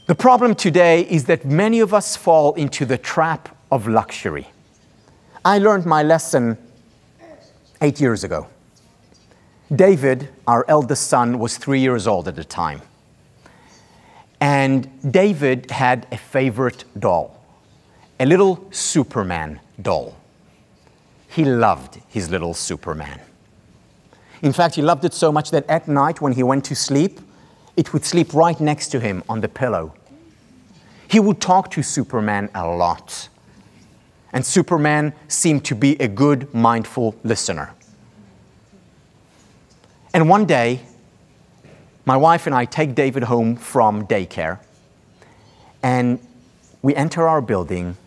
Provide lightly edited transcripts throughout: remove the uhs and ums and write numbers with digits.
The problem today is that many of us fall into the trap of luxury. I learned my lesson 8 years ago. David, our eldest son, was 3 years old at the time. And David had a favorite doll, a little Superman doll. He loved his little Superman. In fact, he loved it so much that at night when he went to sleep, it would sleep right next to him on the pillow. He would talk to Superman a lot. And Superman seemed to be a good, mindful listener. And one day, my wife and I take David home from daycare, and we enter our building,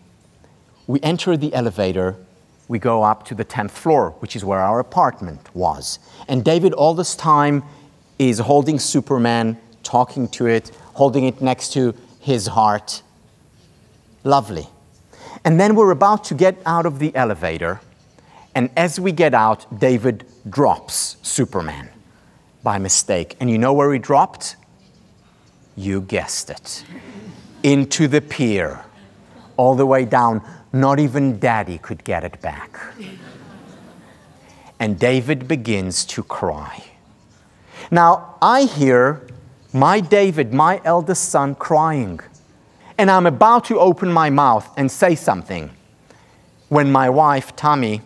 we enter the elevator, we go up to the 10th floor, which is where our apartment was. And David all this time is holding Superman, talking to it, holding it next to his heart. Lovely. And then we're about to get out of the elevator, and as we get out, David drops Superman by mistake. And you know where he dropped? You guessed it. Into the pier, all the way down. Not even Daddy could get it back. And David begins to cry. Now, I hear my David, my eldest son, crying. And I'm about to open my mouth and say something when my wife, Tammy,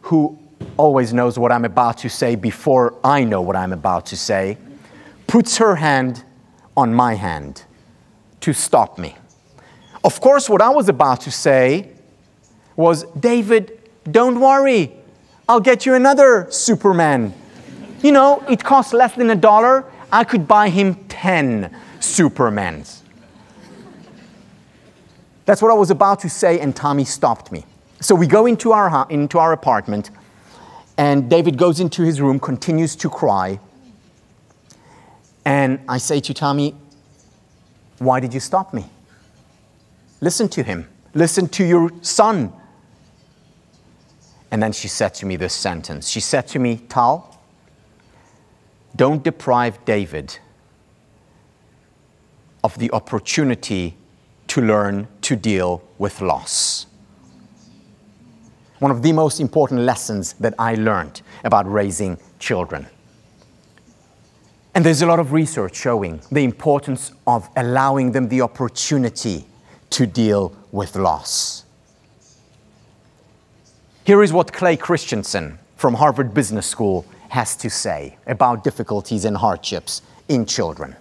who always knows what I'm about to say before I know what I'm about to say, puts her hand on my hand to stop me. Of course, what I was about to say was, David, don't worry, I'll get you another Superman. You know, it costs less than $1. I could buy him 10 Supermans. That's what I was about to say, and Tommy stopped me. So we go into our apartment, and David goes into his room, continues to cry. And I say to Tommy, why did you stop me? Listen to him. Listen to your son. And then she said to me this sentence. She said to me, Tal, don't deprive David of the opportunity to learn to deal with loss. One of the most important lessons that I learned about raising children. And there's a lot of research showing the importance of allowing them the opportunity to deal with loss. Here is what Clay Christensen from Harvard Business School has to say about difficulties and hardships in children.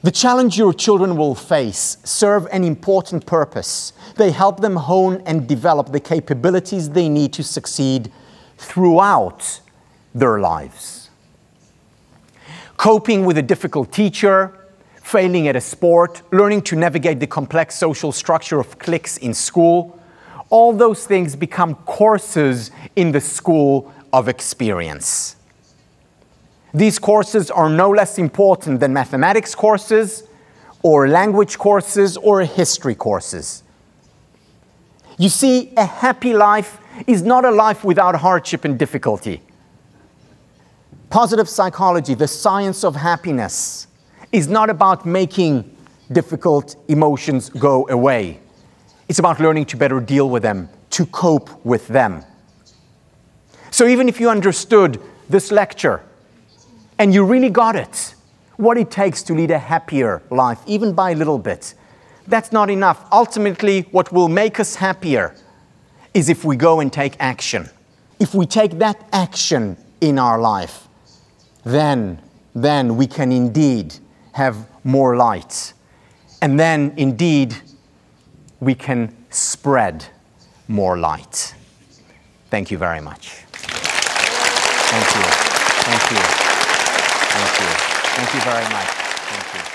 The challenge your children will face serve an important purpose. They help them hone and develop the capabilities they need to succeed throughout their lives. Coping with a difficult teacher, failing at a sport, learning to navigate the complex social structure of cliques in school, all those things become courses in the school of experience. These courses are no less important than mathematics courses, or language courses, or history courses. You see, a happy life is not a life without hardship and difficulty. Positive psychology, the science of happiness, is not about making difficult emotions go away. It's about learning to better deal with them, to cope with them. So even if you understood this lecture, and you really got it, what it takes to lead a happier life, even by a little bit, that's not enough. Ultimately, what will make us happier is if we go and take action. If we take that action in our life, then we can indeed have more light. And then, indeed, we can spread more light. Thank you very much. Thank you. Thank you. Thank you. Thank you very much. Thank you.